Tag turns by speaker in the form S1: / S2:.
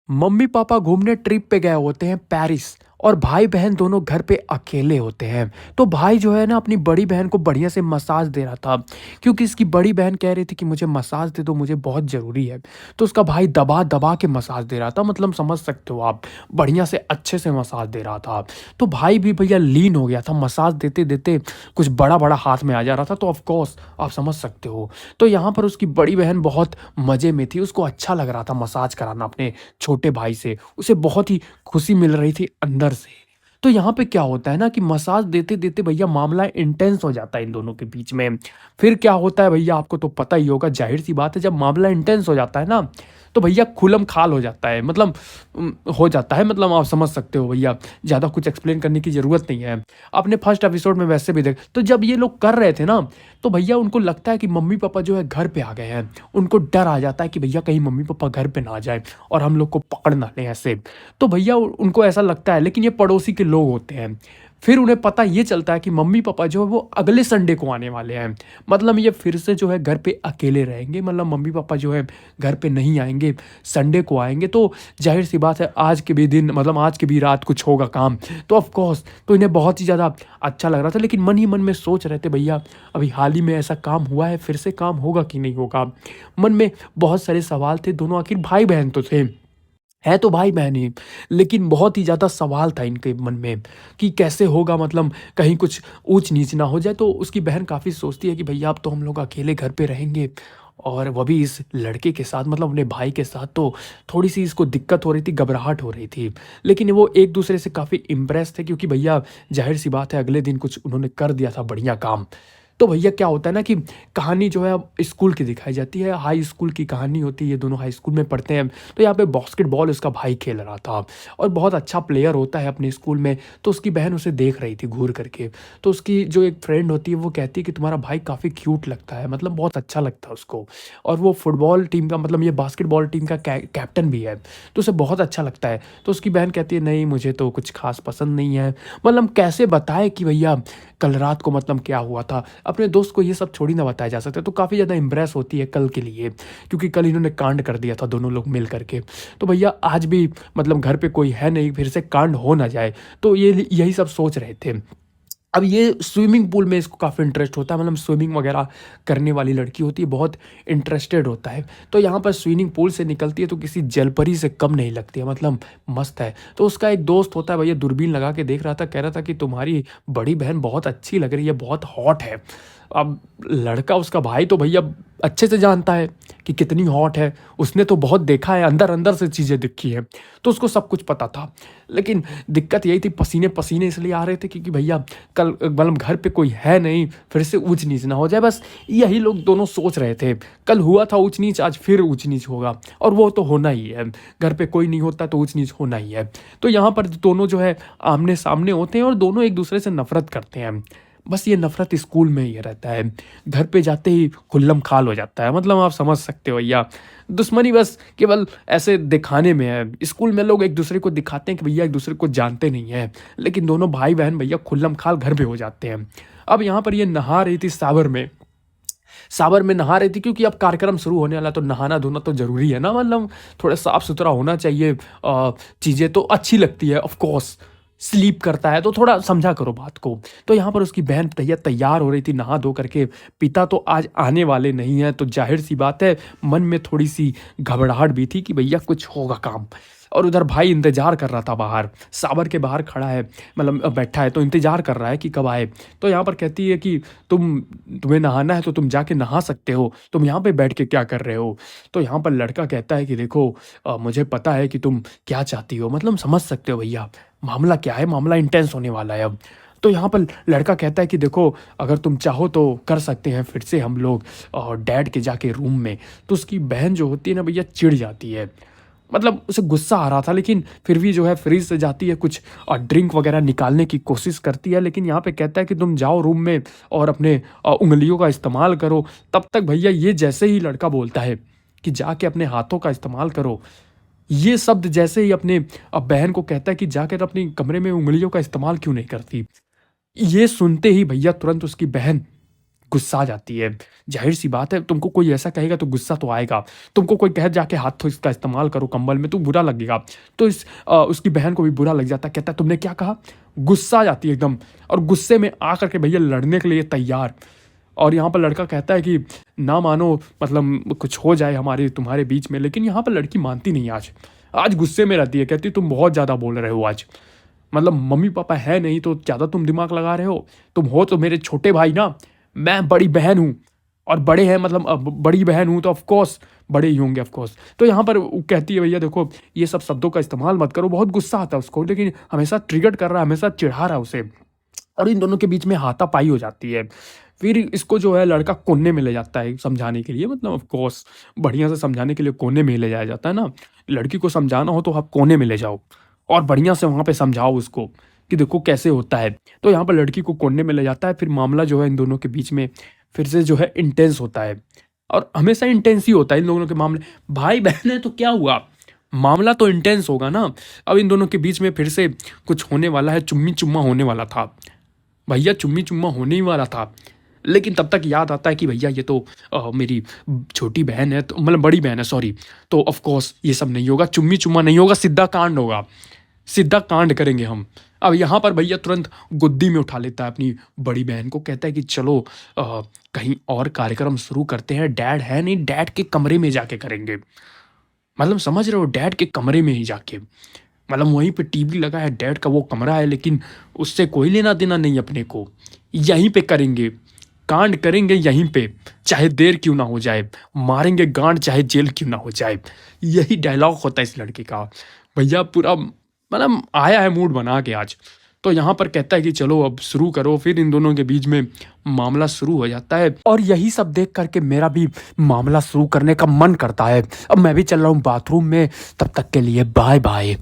S1: Mummy papa घूमने trip पे गए होते हैं पेरिस और भाई बहन दोनों घर पे अकेले होते हैं। तो भाई जो है ना अपनी बड़ी बहन को बढ़िया से मसाज दे रहा था, क्योंकि इसकी बड़ी बहन कह रही थी कि मुझे मसाज दे दो, मुझे बहुत ज़रूरी है। तो उसका भाई दबा दबा के मसाज दे रहा था, मतलब समझ सकते हो आप, बढ़िया से अच्छे से मसाज दे रहा था। तो भाई भी भैया लीन हो गया था, मसाज देते देते कुछ बड़ा बड़ा हाथ में आ जा रहा था। तो ऑफ कोर्स आप समझ सकते हो। तो यहाँ पर उसकी बड़ी बहन बहुत मज़े में थी, उसको अच्छा लग रहा था मसाज कराना अपने छोटे भाई से, उसे बहुत ही खुशी मिल रही थी अंदर से। तो यहाँ पे क्या होता है ना कि मसाज देते-देते भैया मामला इंटेंस हो जाता है इन दोनों के बीच में। फिर क्या होता है भैया, आपको तो पता ही होगा, ज़ाहिर-सी बात है, जब मामला इंटेंस हो जाता है ना, तो भैया खूलम-खाल हो जाता है। मतलब हो जाता है, मतलब आप समझ सकते हो भैया, ज़्यादा कुछ एक्सप्लेन करने की ज़रूरत नहीं है। आपने फर्स्ट एपिसोड में वैसे भी तो जब ये लोग कर रहे थे ना, तो भैया उनको लगता है कि मम्मी-पापा जो है घर पे आ गए हैं। उनको डर आ जाता है कि भैया कहीं मम्मी-पापा घर पे ना आ जाएँ और हम लोग को पकड़ ना लें ऐसे। तो भैया उनको ऐसा लगता है, लेकिन ये पड़ोसी के लोग होते हैं। फिर उन्हें पता ये चलता है कि मम्मी-पापा जो है वो अगले संडे को आने वाले हैं। मतलब ये फिर से जो है घर पे अकेले रहेंगे, मतलब मम्मी-पापा जो है घर पे नहीं आएँगे, संडे को आएँगे। तो ज़ाहिर-सी बात है, आज के भी दिन, मतलब आज की भी रात कुछ होगा काम। तो ऑफ़ कोर्स तो इन्हें बहुत ही ज़्यादा अच्छा लग रहा था, लेकिन मन ही मन में सोच रहे थे भैया अभी हाल ही में ऐसा काम हुआ है, फिर से काम होगा कि नहीं होगा? मन में बहुत सारे सवाल थे, दोनों आखिर भाई-बहन तो थे। हैं तो भाई-बहन ही, लेकिन बहुत ही ज़्यादा सवाल था इनके मन में कि कैसे होगा, मतलब कहीं कुछ ऊँच-नीच ना हो जाए। तो उसकी बहन काफ़ी सोचती है कि भैया अब तो हम लोग अकेले घर पे रहेंगे, और वो भी इस लड़के के साथ, मतलब अपने भाई के साथ। तो थोड़ी-सी इसको दिक्कत हो रही थी, घबराहट हो रही थी। लेकिन वो एक-दूसरे से काफ़ी इम्प्रेस थे, क्योंकि भैया ज़ाहिर-सी बात है अगले दिन कुछ उन्होंने कर दिया था बढ़िया काम। तो भैया क्या होता है ना कि कहानी जो है अब स्कूल की दिखाई जाती है, हाई स्कूल की कहानी होती है, ये दोनों हाई स्कूल में पढ़ते हैं। तो यहाँ पे बास्केटबॉल उसका भाई खेल रहा था और बहुत अच्छा प्लेयर होता है अपने स्कूल में। तो उसकी बहन उसे देख रही थी घूर करके। तो उसकी जो एक फ्रेंड होती है वो कहती है कि तुम्हारा भाई काफ़ी क्यूट लगता है, मतलब बहुत अच्छा लगता है उसको, और वो फुटबॉल टीम का, मतलब ये बास्केटबॉल टीम का कैप्टन भी है, तो उसे बहुत अच्छा लगता है। तो उसकी बहन कहती है नहीं, मुझे तो कुछ खास पसंद नहीं है। मतलब कैसे बताए कि भैया कल रात को मतलब क्या हुआ था? अपने दोस्त को ये सब थोड़ी ना बताया जा सकता है। तो काफ़ी ज़्यादा इम्प्रेस होती है कल के लिए, क्योंकि कल इन्होंने कांड कर दिया था दोनों लोग मिल कर के। तो भैया आज भी मतलब घर पे कोई है नहीं, फिर से कांड हो ना जाए, तो ये यही सब सोच रहे थे। अब ये स्विमिंग पूल में इसको काफ़ी इंटरेस्ट होता है, मतलब स्विमिंग वगैरह करने वाली लड़की होती है, बहुत इंटरेस्टेड होता है। तो यहाँ पर स्विमिंग पूल से निकलती है तो किसी जलपरी से कम नहीं लगती है, मतलब मस्त है। तो उसका एक दोस्त होता है भैया, दूरबीन लगा के देख रहा था, कह रहा था कि तुम्हारी बड़ी बहन बहुत अच्छी लग रही है, बहुत हॉट है। अब लड़का, उसका भाई तो भैया अच्छे से जानता है कि कितनी हॉट है, उसने तो बहुत देखा है, अंदर-अंदर से चीज़ें देखी हैं, तो उसको सब कुछ पता था। लेकिन दिक्कत यही थी, पसीने-पसीने इसलिए आ रहे थे क्योंकि भैया कल मतलब घर पे कोई है नहीं, फिर से ऊँच-नीच ना हो जाए, बस यही लोग दोनों सोच रहे थे। कल हुआ था ऊँच-नीच, आज फिर ऊँच-नीच होगा, और वो तो होना ही है। घर पे कोई नहीं होता तो ऊँच-नीच होना ही है। तो यहाँ पर दोनों जो है आमने-सामने होते हैं और दोनों एक-दूसरे से नफ़रत करते हैं। बस ये नफ़रत स्कूल में ही रहता है, घर पे जाते ही खुल्लम-खाल हो जाता है, मतलब आप समझ सकते हो भैया। दुश्मनी बस केवल ऐसे दिखाने में है। स्कूल में लोग एक-दूसरे को दिखाते हैं कि भैया एक-दूसरे को जानते नहीं हैं, लेकिन दोनों भाई-बहन भैया खुल्लम-खाल घर पे हो जाते हैं। अब यहाँ पर ये नहा रही थी सावर में। सावर में नहा रही थी क्योंकि अब कार्यक्रम शुरू होने वाला है, तो नहाना-धोना तो ज़रूरी है ना, मतलब थोड़ा साफ-सुथरा होना चाहिए। चीज़ें तो अच्छी लगती है ऑफ़ कोर्स, स्लीप करता है तो थोड़ा समझा करो बात को। तो यहाँ पर उसकी बहन भैया तैयार हो रही थी नहा धो करके, पिता तो आज आने वाले नहीं हैं, तो ज़ाहिर-सी बात है मन में थोड़ी-सी घबराहट भी थी कि भैया कुछ होगा काम। और उधर भाई इंतज़ार कर रहा था बाहर, सावर के बाहर खड़ा है, मतलब बैठा है, तो इंतज़ार कर रहा है कि कब आए। तो यहाँ पर कहती है कि तुम्हें नहाना है तो तुम जाके नहा सकते हो, तुम यहाँ पे बैठ के क्या कर रहे हो? तो यहाँ पर लड़का कहता है कि देखो, मुझे पता है कि तुम क्या चाहती हो, मतलब समझ सकते हो भैया, मामला क्या है, मामला इंटेंस होने वाला है अब। तो यहाँ पर लड़का कहता है कि देखो, अगर तुम चाहो तो कर सकते हैं फिर से हम लोग डैड के जाके रूम में। तो उसकी बहन जो होती है ना भैया, चिढ़ जाती है। मतलब उसे गुस्सा आ रहा था, लेकिन फिर भी जो है फ्रिज से जाती है, कुछ ड्रिंक वगैरह निकालने की कोशिश करती है, लेकिन यहाँ पे कहता है कि तुम जाओ रूम में और अपने उँगलियों का इस्तेमाल करो। तब तक भैया ये जैसे ही लड़का बोलता है कि जाके अपने हाथों का इस्तेमाल करो, ये शब्द जैसे ही अपने बहन को कहता है कि जाकर अपने कमरे में उँगलियों का इस्तेमाल क्यों नहीं करती? ये सुनते ही भैया तुरंत उसकी बहन गुस्सा आ जाती है। ज़ाहिर-सी बात है, तुमको कोई ऐसा कहेगा तो गुस्सा तो आएगा। तुमको कोई कहे जाके हाथ तो इसका इस्तेमाल करो कंबल में, तो बुरा लगेगा। तो उसकी बहन को भी बुरा लग जाता है, कहता है तुमने क्या कहा? गुस्सा आ जाती है एकदम, और गुस्से में आकर के भैया लड़ने के लिए तैयार। और यहाँ पर लड़का कहता है कि ना मानो, मतलब कुछ हो जाए हमारे तुम्हारे बीच में, लेकिन यहाँ पर लड़की मानती नहीं आज। आज गुस्से में रहती है, कहती तुम बहुत ज़्यादा बोल रहे हो आज। मतलब मम्मी पापा है नहीं तो ज़्यादा तुम दिमाग लगा रहे हो। तुम हो तो मेरे छोटे भाई ना, मैं बड़ी बहन हूँ, और बड़े हैं मतलब बड़ी बहन हूँ तो ऑफ कोर्स बड़े ही होंगे ऑफ कोर्स। तो यहाँ पर वो कहती है भैया देखो ये सब शब्दों का इस्तेमाल मत करो। बहुत गुस्सा आता है उसको, लेकिन हमेशा ट्रिगर कर रहा है, हमेशा चिढ़ा रहा है उसे, और इन दोनों के बीच में हाथापाई हो जाती है। फिर इसको जो है लड़का कोने में ले जाता है समझाने के लिए, मतलब ऑफ कोर्स बढ़िया से समझाने के लिए कोने में ले जाया जाता है ना। लड़की को समझाना हो तो आप कोने में ले जाओ और बढ़िया से वहाँ पे समझाओ उसको कि देखो कैसे होता है। तो यहाँ पर लड़की को कोने में ले जाता है। फिर मामला जो है इन दोनों के बीच में फिर से जो है इंटेंस होता है, और हमेशा इंटेंस ही होता है इन दोनों के मामले। भाई बहन है तो क्या हुआ, मामला तो इंटेंस होगा ना। अब इन दोनों के बीच में फिर से कुछ होने वाला है, चुम्मी चुम्मा होने वाला था भैया, चुम्मी चुम्मा होने ही वाला था। लेकिन तब तक याद आता है कि भैया ये तो मेरी छोटी बहन है, तो मतलब बड़ी बहन है सॉरी, तो ऑफ कोर्स ये सब नहीं होगा, चुम्मी चुम्मा नहीं होगा, सीधा कांड होगा, सीधा कांड करेंगे हम। अब यहाँ पर भैया तुरंत गोदी में उठा लेता है अपनी बड़ी बहन को, कहता है कि चलो कहीं और कार्यक्रम शुरू करते हैं, डैड है नहीं, डैड के कमरे में जाके करेंगे। मतलब समझ रहे हो, डैड के कमरे में ही जाके, मतलब वहीं पे टीवी लगा है, डैड का वो कमरा है, लेकिन उससे कोई लेना देना नहीं अपने को। यहीं पे करेंगे, कांड करेंगे यहीं पे, चाहे देर क्यों ना हो जाए, मारेंगे गांड चाहे जेल क्यों ना हो जाए। यही डायलॉग होता है इस लड़के का। भैया पूरा मतलब आया है मूड बना के आज। तो यहाँ पर कहता है कि चलो अब शुरू करो। फिर इन दोनों के बीच में मामला शुरू हो जाता है, और यही सब देख करके मेरा भी मामला शुरू करने का मन करता है। अब मैं भी चल रहा हूँ बाथरूम में, तब तक के लिए बाय बाय।